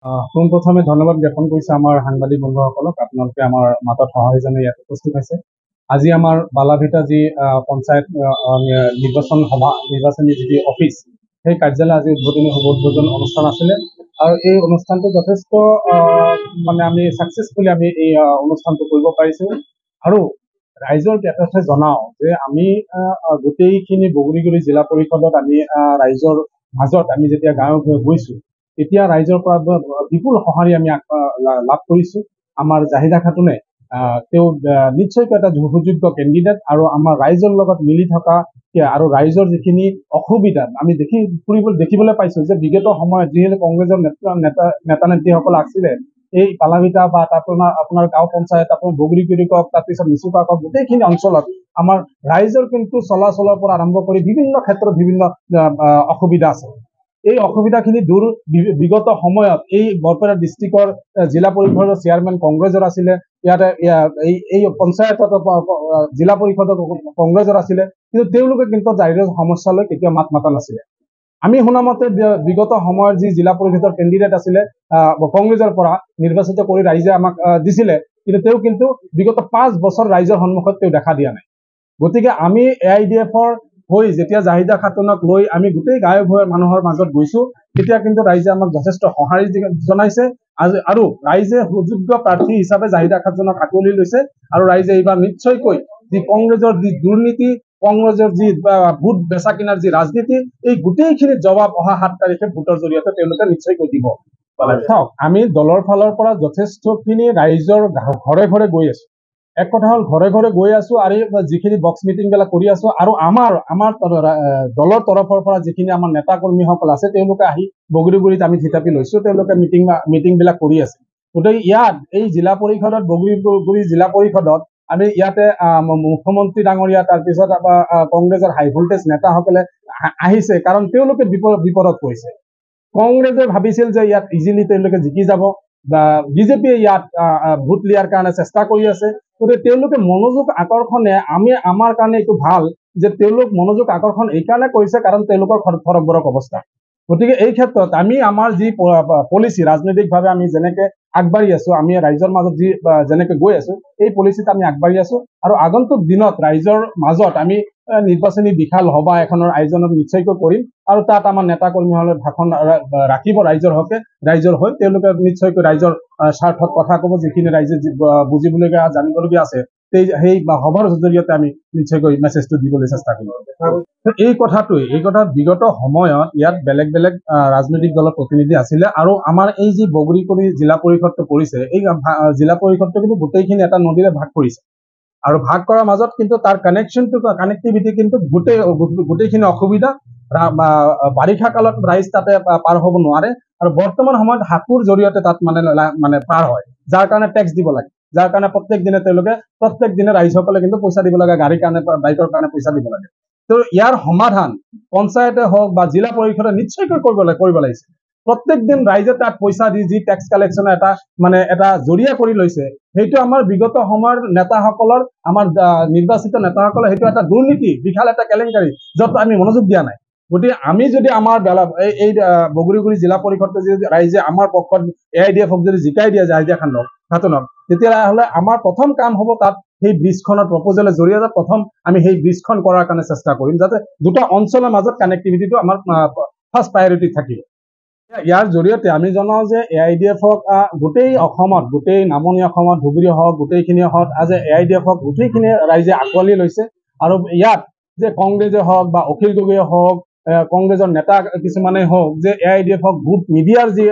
পোনপ্ৰথমে ধন্যবাদ জ্ঞাপন কৰিছে আমাৰ সাংবাদিক বন্ধুসকলক। আপোনালোকে আমাৰ মাতত সহায় জনাই ইয়াত উপস্থিত হৈছে। আজি আমাৰ বালাভিটা যি পঞ্চায়ত নিৰ্বাচনী যি অফিচ, সেই কাৰ্যালয় আজি উদ্বোধন অনুষ্ঠান আছিলে আৰু এই অনুষ্ঠানটো যথেষ্ট মানে আমি ছাকচেছফুলি আমি এই অনুষ্ঠানটো কৰিব পাৰিছো। আৰু ৰাইজৰ এটা জনাও যে আমি গোটেইখিনি বগৰীগুৰি জিলা পৰিষদত আমি ৰাইজৰ মাজত আমি যেতিয়া গাঁৱে গৈছো, তেতিয়া ৰাইজৰ পৰা বিপুল সঁহাৰি আমি লাভ কৰিছো। আমাৰ জাহিদা খাতুনে তেওঁ নিশ্চয়কৈ এটা সুযোগ্য কেণ্ডিডেট আৰু আমাৰ ৰাইজৰ লগত মিলি থকা আৰু ৰাইজৰ যিখিনি অসুবিধা আমি দেখিবলৈ পাইছো যে বিগত সময়ত যিহেতু কংগ্ৰেছৰ নেতা নেত্ৰীসকল আছিলে, এই পালাভিটা বা আপোনাৰ গাঁও পঞ্চায়ত, আপোনাৰ বগৰীগুৰি কওক, তাৰপিছত নিচুকা কওক, গোটেইখিনি অঞ্চলত আমাৰ ৰাইজৰ কিন্তু চলাচলৰ পৰা আৰম্ভ কৰি বিভিন্ন ক্ষেত্ৰত বিভিন্ন অসুবিধা আছে। এই অসুবিধাখিনি দূৰ বিগত সময়ত এই বৰপেটা ডিষ্ট্ৰিক্টৰ জিলা পৰিষদৰ চেয়াৰমেন কংগ্ৰেছৰ আছিলে, ইয়াতে এই পঞ্চায়তত জিলা পৰিষদৰ কংগ্ৰেছৰ আছিলে, কিন্তু তেওঁলোকে কিন্তু ৰাইজৰ সমস্যালৈ কেতিয়াও মাত মাতা নাছিলে। আমি শুনা মতে বিগত সময়ত যি জিলা পৰিষদৰ কেণ্ডিডেট আছিলে কংগ্ৰেছৰ পৰা নিৰ্বাচিত কৰি ৰাইজে আমাক দিছিলে, কিন্তু বিগত 5 বছৰ ৰাইজৰ সন্মুখত তেওঁ দেখা দিয়া নাই। গতিকে আমি AIDF-ৰ হৈ যেতিয়া জাহিদা খাতুনক লৈ আমি গোটেই গাঁৱে মানুহৰ মাজত গৈছো, তেতিয়া কিন্তু ৰাইজে আমাক যথেষ্ট সঁহাৰি জনাইছে আৰু ৰাইজে সুযোগ্য প্ৰাৰ্থী হিচাপে জাহিদা খাতুনক আঁকোৱালি লৈছে। আৰু ৰাইজে এইবাৰ নিশ্চয়কৈ যি কংগ্ৰেছৰ যি দুৰ্নীতি, কংগ্ৰেছৰ যি ভোট বেচা কিনাৰ যি ৰাজনীতি, এই গোটেইখিনি জবাব অহা 7 তাৰিখে ভোটৰ জৰিয়তে তেওঁলোকে নিশ্চয়কৈ দিব। চাওক, আমি দলৰ ফালৰ পৰা যথেষ্টখিনি ৰাইজৰ ঘৰে ঘৰে গৈ আছো। এক কথা হল ঘৰে ঘৰে গৈ আছো আৰু যিখিনি বক্স মিটিং বিলাক কৰি আছো, আৰু আমাৰ দলৰ তৰফৰ পৰা যিখিনি আমাৰ নেতা কৰ্মীসকল আছে তেওঁলোকে আহি বগৰীগুৰিত আমি থিতাপি লৈছো, তেওঁলোকে মিটিং বিলাক কৰি আছে। গতিকে ইয়াত এই জিলা পৰিষদত বগৰীগুৰি জিলা পৰিষদত আমি ইয়াতে মুখ্যমন্ত্ৰী ডাঙৰীয়া, তাৰপিছত কংগ্ৰেছৰ হাই ভোল্টেজ নেতাসকলে আহিছে, কাৰণ তেওঁলোকে বিপদত পৰিছে। কংগ্ৰেছে ভাবিছিল যে ইয়াত ইজিলি তেওঁলোকে জিকি যাব, বা বিজেপিয়ে ইয়াত ভোট লিয়াৰ কাৰণে চেষ্টা কৰি আছে। গতিকে তেওঁলোকে মনোযোগ আকৰ্ষণে আমাৰ কাৰণে এইটো ভাল যে তেওঁলোক মনোযোগ আকৰ্ষণ এইকাৰণে কৰিছে কাৰণ তেওঁলোকৰ ফৰক অৱস্থা। গতিকে এই ক্ষেত্ৰত আমি আমাৰ যি পলিচি ৰাজনৈতিকভাৱে আমি যেনেকে আগবাঢ়ি আছো, আমি ৰাইজৰ মাজত যেনেকে গৈ আছো, এই পলিচিত আমি আগবাঢ়ি আছো। আৰু আগন্তুক দিনত ৰাইজৰ মাজত আমি নিৰ্বাচনী বিশাল সভা এখনৰ আয়োজন নিশ্চয়কৈ কৰিম, আৰু তাত আমাৰ নেতা কৰ্মীসকলে ভাষণ ৰাখিব ৰাইজৰ হৈ। তেওঁলোকে নিশ্চয়কৈ ৰাইজৰ স্বাৰ্থত কথা ক'ব, যিখিনি ৰাইজে বুজিবলগীয়া জানিবলগীয়া আছে সেই সভাৰ জৰিয়তে আমি নিশ্চয়কৈ মেছেজটো দিবলৈ চেষ্টা কৰিম। এই কথা বিগত সময়ত ইয়াত বেলেগ বেলেগ ৰাজনৈতিক দলৰ প্ৰতিনিধি আছিলে, আৰু আমাৰ এই যি বগৰীগুৰি জিলা পৰিষদটো পৰিছে, এই জিলা পৰিষদটো কিন্তু গোটেইখিনি এটা নদীৰে ভাগ কৰিছে, আৰু ভাগ কৰাৰ মাজত কিন্তু তাৰ কানেক্টিভিটি কিন্তু গোটেইখিনি অসুবিধা। বাৰিষা কালত ৰাইজ তাতে পাৰ হ'ব নোৱাৰে, আৰু বৰ্তমান সময়ত হাকুৰ জৰিয়তে তাত মানে পাৰ হয়, যাৰ কাৰণে টেক্স দিব লাগে, যাৰ কাৰণে প্ৰত্যেক দিনে ৰাইজসকলে কিন্তু পইচা দিব লাগে, গাড়ীৰ কাৰণে বাইকৰ কাৰণে পইচা দিব লাগে। তো ইয়াৰ সমাধান পঞ্চায়তে হওক বা জিলা পৰিষদে নিশ্চয়কৈ কৰিব লাগিছে। প্ৰত্যেক দিন ৰাইজে তাত পইচা দি যি টেক্স কালেকশ্যন এটা জৰিয়া কৰি লৈছে, সেইটো আমাৰ বিগত সময়ৰ নেতাসকলৰ, আমাৰ নিৰ্বাচিত নেতাসকলৰ সেইটো এটা দুৰ্নীতি, বিশাল এটা কেলেংকাৰী, য'ত আমি মনোযোগ দিয়া নাই। গতিকে আমি যদি আমাৰ এই বগৰীগুৰি জিলা পৰিষদটো যদি ৰাইজে আমাৰ পক্ষত AIDF-ক যদি জিকাই দিয়ে জাহিদা খাতুনক, তেতিয়াহ'লে আমাৰ প্ৰথম কাম হ'ব তাত সেই ব্ৰিজখনৰ প্ৰপ'জেলৰ জৰিয়তে প্ৰথম আমি সেই ব্ৰিজখন কৰাৰ কাৰণে চেষ্টা কৰিম, যাতে দুটা অঞ্চলৰ মাজত কানেক্টিভিটিটো আমাৰ ফাৰ্ষ্ট প্ৰায়ৰিটি থাকিব। ইয়াৰ জৰিয়তে আমি জনাও যে AIDF-ক গোটেই অসমত, গোটেই নামনি অসমত, ধুবুৰী হওক, গোটেইখিনি হওক, আজি AIDF-ক গোটেইখিনি ৰাইজে আঁকোৱালি লৈছে। আৰু ইয়াত যে কংগ্ৰেছে হওক বা অখিল গগৈয়ে হওক, কংগ্ৰেছৰ নেতা কিছুমানে হওক, যে AIDF-ক ভোট নিদিয়াৰ যি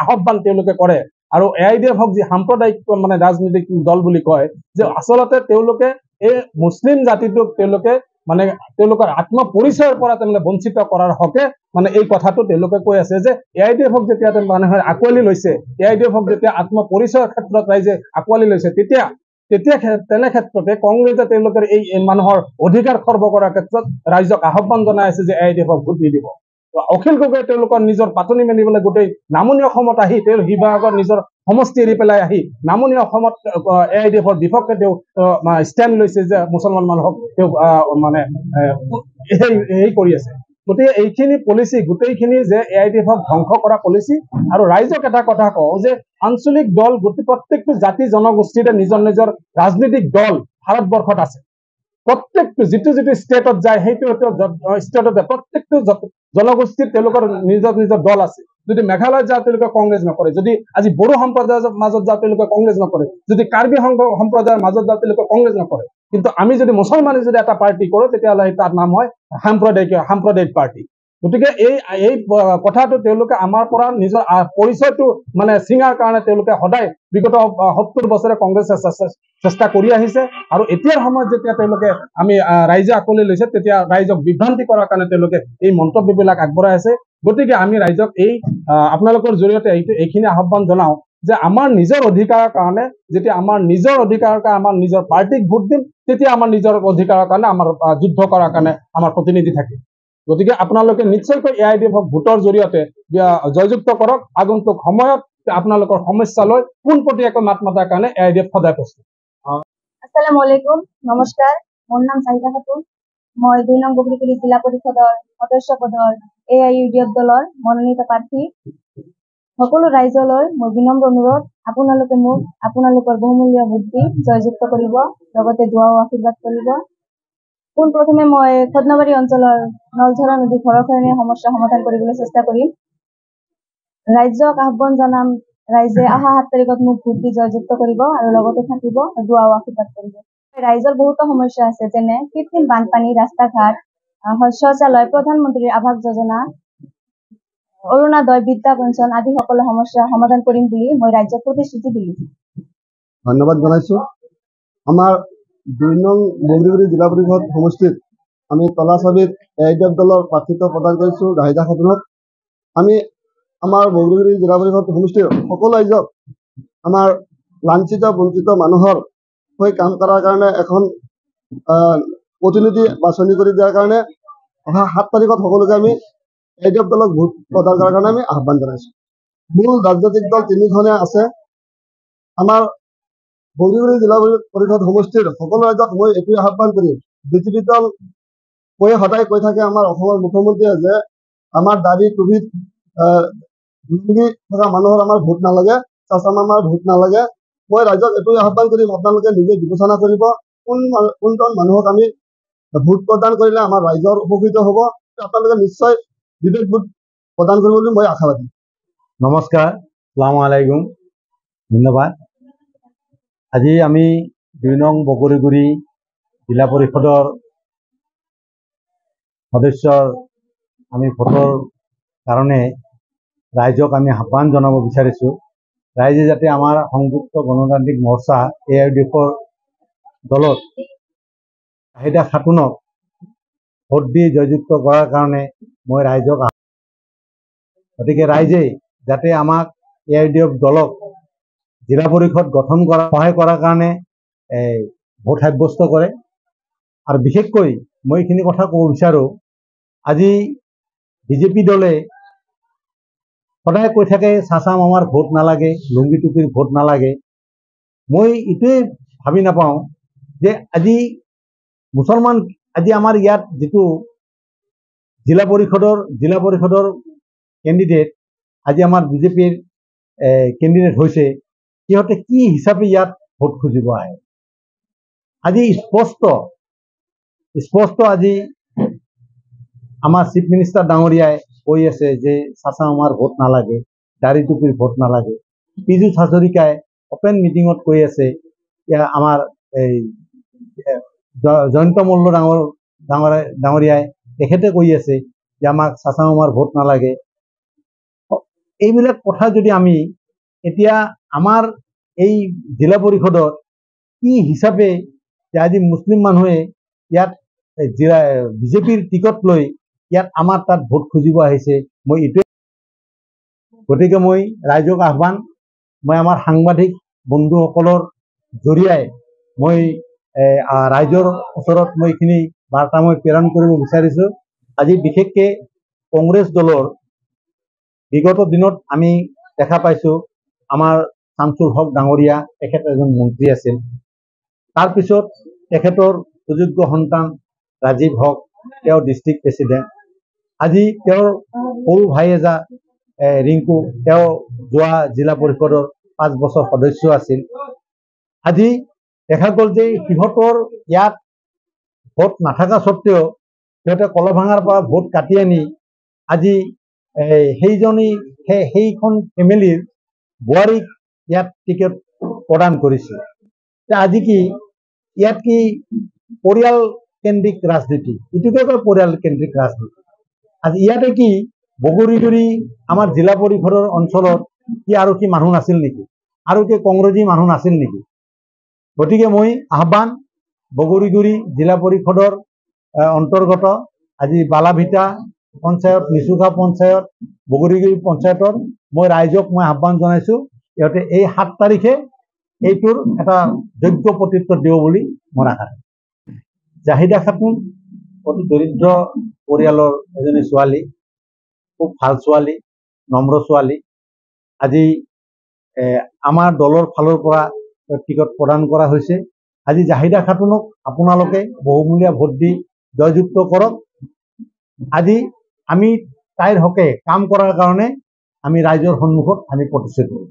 আহ্বান তেওঁলোকে কৰে, আৰু AIDF-ক যি সাম্প্ৰদায়িক ৰাজনৈতিক দল বুলি কয়, যে আচলতে তেওঁলোকে এই মুছলিম জাতিটোক তেওঁলোকৰ আত্মপৰিচয়ৰ পৰা বঞ্চিত কৰাৰ হকে এই কথাটো তেওঁলোকে কৈ আছে, যে AIDF-ক যেতিয়া মানুহে আঁকোৱালি লৈছে, AIDF-ক যেতিয়া আত্মপৰিচয়ৰ ক্ষেত্ৰত ৰাইজে আঁকোৱালি লৈছে, তেনে ক্ষেত্ৰতে কংগ্ৰেছে তেওঁলোকৰ এই মানুহৰ অধিকাৰ খৰ্ব কৰাৰ ক্ষেত্ৰত ৰাইজক আহ্বান জনাই আছে যে AIDF-ক ভোট নিদিব। অখিল গগৈয়ে তেওঁলোকৰ নিজৰ পাতনি মেলিবলৈ গোটেই নামনি অসমত আহি, তেওঁ শিৱসাগৰ নিজৰ সমষ্টি এৰি পেলাই আহি নামনি অসমত AIDF-ৰ বিপক্ষে তেওঁ ষ্টেণ্ড লৈছে, যে মুছলমান মানুহক তেওঁ কৰি আছে। গতিকে এইখিনি পলিচি গোটেইখিনি যে AITF-ক ধ্বংস কৰা পলিচি। আৰু ৰাইজক এটা কথা কওঁ যে আঞ্চলিক দল প্ৰত্যেকটো জাতি জনগোষ্ঠীৰে নিজৰ নিজৰ ৰাজনৈতিক দল ভাৰতবৰ্ষত আছে। প্ৰত্যেকটো যিটো ষ্টেটত যায় সেইটো ষ্টেটতে প্ৰত্যেকটো জনগোষ্ঠীৰ তেওঁলোকৰ নিজৰ নিজৰ দল আছে। যদি মেঘালয়ত যাওঁ তেওঁলোকে কংগ্ৰেছ নকৰে, যদি আজি বড়ো সম্প্ৰদায়ৰ মাজত যাওঁ তেওঁলোকে কংগ্ৰেছ নকৰে, যদি কাৰ্বি সম্প্ৰদায়ৰ মাজত যাওঁ তেওঁলোকে কংগ্ৰেছ নকৰে। কিন্তু আমি যদি মুছলমানে যদি এটা পাৰ্টি কৰোঁ তেতিয়াহ'লে তাৰ নাম হয় সাম্প্ৰদায়িক পাৰ্টি। গতিকে এই কথাটো তেওঁলোকে আমাৰ পৰা নিজৰ পৰিচয়টো মানে চিঙাৰ কাৰণে তেওঁলোকে সদায় বিগত 70 বছৰে কংগ্ৰেছে চেষ্টা কৰি আহিছে। আৰু এতিয়াৰ সময়ত যেতিয়া তেওঁলোকে আমি ৰাইজে আকোৱালি লৈছে তেতিয়া ৰাইজক বিভ্ৰান্তি কৰাৰ কাৰণে তেওঁলোকে এই মন্তব্যবিলাক আগবঢ়াই আছে। গতিকে আমি ৰাইজক আপোনালোকৰ জৰিয়তে এইখিনি আহ্বান জনাওঁ যে আমাৰ নিজৰ অধিকাৰৰ কাৰণে যেতিয়া আমাৰ নিজৰ অধিকাৰৰ কাৰণে আমাৰ নিজৰ পাৰ্টিক ভোট দিম তেতিয়া আমাৰ নিজৰ অধিকাৰৰ কাৰণে আমাৰ যুদ্ধ কৰাৰ কাৰণে আমাৰ প্ৰতিনিধি থাকে। গতিকে আপোনালোকে নিশ্চয়কৈ AITF-ক ভোটৰ জৰিয়তে জয়যুক্ত কৰক। আগন্তুক সময়ত আপোনালোকৰ সমস্যা লৈ পোনপটীয়াকৈ মাত মাতাৰ কাৰণে AITF সদায় প্ৰস্তুত। আসসালামু আলাইকুম, নমস্কাৰ। মোৰ নাম চাহিদা খাতুন। মই 2 নং বগৰীকুৰি জিলা পৰিষদৰ সদস্য পদৰ AIUDF দলৰ মনোনীত প্ৰাৰ্থী। সকলো ৰাইজলৈ মোৰ বিনম্ৰ অনুৰোধ, আপোনালোকে মোক আপোনালোকৰ বহুমূলীয়া ভোট দি জয়যুক্ত কৰিব, লগতে দোৱা ও আশীৰ্বাদ কৰিব। পোনপ্ৰথমে মই খদনাবাৰী অঞ্চলৰ নলঝৰা নদী ঘৰখনীয়া সমস্যা সমাধান কৰিবলৈ চেষ্টা কৰিম। ৰাইজক আহ্বান জনাম, ৰাইজে অহা 7 তাৰিখত মোক ভোট দি জয়যুক্ত কৰিব আৰু লগতে থাকিব, দোৱা ও আশীৰ্বাদ কৰিব। ৰাইজৰ বহুতো সমস্যা আছে, যেনে কৃত্ৰিম বানপানী, ৰাস্তা ঘাট, শৌচালয়, প্ৰধানমন্ত্ৰীৰ আৱাস যোজনা, অৰুণোদয়, বৃদ্ধা পেঞ্চন আদি সকলো সমস্যা সমাধান কৰিম বুলি মই ৰাজ্যক প্ৰতিশ্ৰুতি দিলোঁ। ধন্যবাদ জনাইছোঁ। আমাৰ 2 নং বগৰীকুৰি জিলা পৰিষদ সমষ্টিত আমি তলাচাবিত AITF দলৰ প্ৰাৰ্থিত্ব প্ৰদান কৰিছোঁ জাহিদা খাতুনক। আমি আমাৰ বগৰীকুৰি জিলা পৰিষদ সমষ্টিৰ সকলো ৰাইজক আমাৰ লাঞ্ছিত বঞ্চিত মানুহৰ হৈ কাম কৰাৰ কাৰণে এখন প্ৰতিনিধি বাছনি কৰি দিয়াৰ কাৰণে অহা 7 তাৰিখত সকলোকে আমি AITF দলক ভোট প্ৰদান কৰাৰ কাৰণে আমি আহ্বান জনাইছোঁ। মূল ৰাজনৈতিক দল 3খনে আছে। আমাৰ বগৰীকুৰি জিলা পৰিষদ সমষ্টিৰ সকলো ৰাইজক মই এইটোৱে আহ্বান কৰিম, বিজেপি দল সদায় কৈ থাকে আমাৰ অসমৰ মুখ্যমন্ত্ৰীয়ে যে আমাৰ দাবী কোভিড লুংগি থকা মানুহৰ আমাৰ ভোট নালাগে, চাচামামাৰ ভোট নালাগে। মই ৰাইজক এইটোৱে আহ্বান কৰিম, আপোনালোকে নিজে বিবেচনা কৰিব কোনজন মানুহক আমি ভোট প্ৰদান কৰিলে আমাৰ ৰাইজৰ উপকৃত হ'ব। আপোনালোকে নিশ্চয় বিবেক ভোট প্ৰদান কৰিব বুলি মই আশাবাদী। নমস্কাৰ, আসসালামু আলাইকুম, ধন্যবাদ। আজি আমি 2 নং বগৰীকুৰি জিলা পৰিষদৰ সদস্যৰ আমি ভোটৰ কাৰণে ৰাইজক আমি আহ্বান জনাব বিচাৰিছোঁ। ৰাইজে যাতে আমাৰ সংযুক্ত গণতান্ত্ৰিক মৰ্চা AITF-ৰ দলত জাহিদা খাতুনক ভোট দি জয়যুক্ত কৰাৰ কাৰণে মই ৰাইজক গতিকে ৰাইজে যাতে আমাক AITF দলক জিলা পৰিষদ গঠন কৰা সহায় কৰাৰ কাৰণে ভোট সাব্যস্ত কৰে। আৰু বিশেষকৈ মই এইখিনি কথা ক'ব বিচাৰোঁ, আজি বিজেপি দলে সদায় কৈ থাকে চাচা মামাৰ ভোট নালাগে, লুংগি টুপিৰ ভোট নালাগে। মই এইটোৱে ভাবি নাপাওঁ যে আজি মুছলমান আজি আমাৰ ইয়াত যিটো জিলা পৰিষদৰ কেণ্ডিডেট আজি আমাৰ বিজেপিৰ কেণ্ডিডেট হৈছে, সিহঁতে কি হিচাপে ইয়াত ভোট খুজিব আহে। আজি স্পষ্ট আজি আমাৰ চিফ মিনিষ্টাৰ ডাঙৰীয়াই কৈ আছে যে চাচা মামাৰ ভোট নালাগে, দাড়ি টুপিৰ ভোট নালাগে। পীযুষ হাজৰিকাই অপেন মিটিঙত কৈ আছে, আমাৰ এই জয়ন্ত মল্ল ডাঙৰীয়াই তেখেতে কৈ আছে যে আমাক চাচা মামাৰ ভোট নালাগে। এইবিলাক কথা যদি আমি এতিয়া আমাৰ এই জিলা পৰিষদত কি হিচাপে যে আজি মুছলিম মানুহে ইয়াত বিজেপিৰ টিকট লৈ ইয়াত আমাৰ তাত ভোট খুজিব আহিছে, মই এইটোৱে গতিকে মই ৰাইজক আহ্বান, মই আমাৰ সাংবাদিক বন্ধুসকলৰ জৰিয়াই মই ৰাইজৰ ওচৰত মই এইখিনি বাৰ্তা মই প্ৰেৰণ কৰিব বিচাৰিছোঁ। আজি বিশেষকৈ কংগ্ৰেছ দলৰ বিগত দিনত আমি দেখা পাইছোঁ আমাৰ শামছুল হক ডাঙৰীয়া, তেখেত এজন মন্ত্ৰী আছিল। তাৰপিছত তেখেতৰ সুযোগ্য সন্তান ৰাজীৱ হক, তেওঁ ডিষ্ট্ৰিক্ট প্ৰেচিডেণ্ট। আজি তেওঁৰ সৰু ভাই এজা ৰিংকু, তেওঁ যোৱা জিলা পৰিষদৰ 5 বছৰ সদস্য আছিল। আজি দেখা গ'ল যে সিহঁতৰ ইয়াত ভোট নাথাকা স্বত্বেও সিহঁতে কলভাঙাৰ পৰা ভোট কাটি আনি আজি সেইখন ফেমিলিৰ বোৱাৰীক ইয়াত টিকেট প্ৰদান কৰিছে। আজি কি ইয়াত কি পৰিয়াল কেন্দ্ৰিক ৰাজনীতি, এইটোকে কয় পৰিয়াল কেন্দ্ৰিক ৰাজনীতি। আজি ইয়াতে কি বগৰীগুৰি আমাৰ জিলা পৰিষদৰ অঞ্চলত কি আৰু কি মানুহ নাছিল নেকি, আৰু কি কংগ্ৰেছী মানুহ নাছিল নেকি? গতিকে মই আহ্বান বগৰীগুৰি জিলা পৰিষদৰ অন্তৰ্গত আজি বালাভিটা পঞ্চায়ত, নিচুকা পঞ্চায়ত, বগৰীগুৰি পঞ্চায়তৰ মই ৰাইজক আহ্বান জনাইছোঁ, ইহঁতে এই 7 তাৰিখে এইটোৰ এটা যোগ্য প্ৰত্যুত্তৰ দিব বুলি মই আশা কৰোঁ। জাহিদা খাতুন অতি দৰিদ্ৰ পৰিয়ালৰ এজনী ছোৱালী, খুব ভাল ছোৱালী, নম্ৰ ছোৱালী। আজি আমাৰ দলৰ ফালৰ পৰা টিকট প্ৰদান কৰা হৈছে। আজি জাহিদা খাতুনক আপোনালোকে বহুমূলীয়া ভোট দি জয়যুক্ত কৰক। আজি আমি তাইৰ হকে কাম কৰাৰ কাৰণে আমি ৰাইজৰ সন্মুখত আমি প্ৰতিশ্ৰুতি দিওঁ।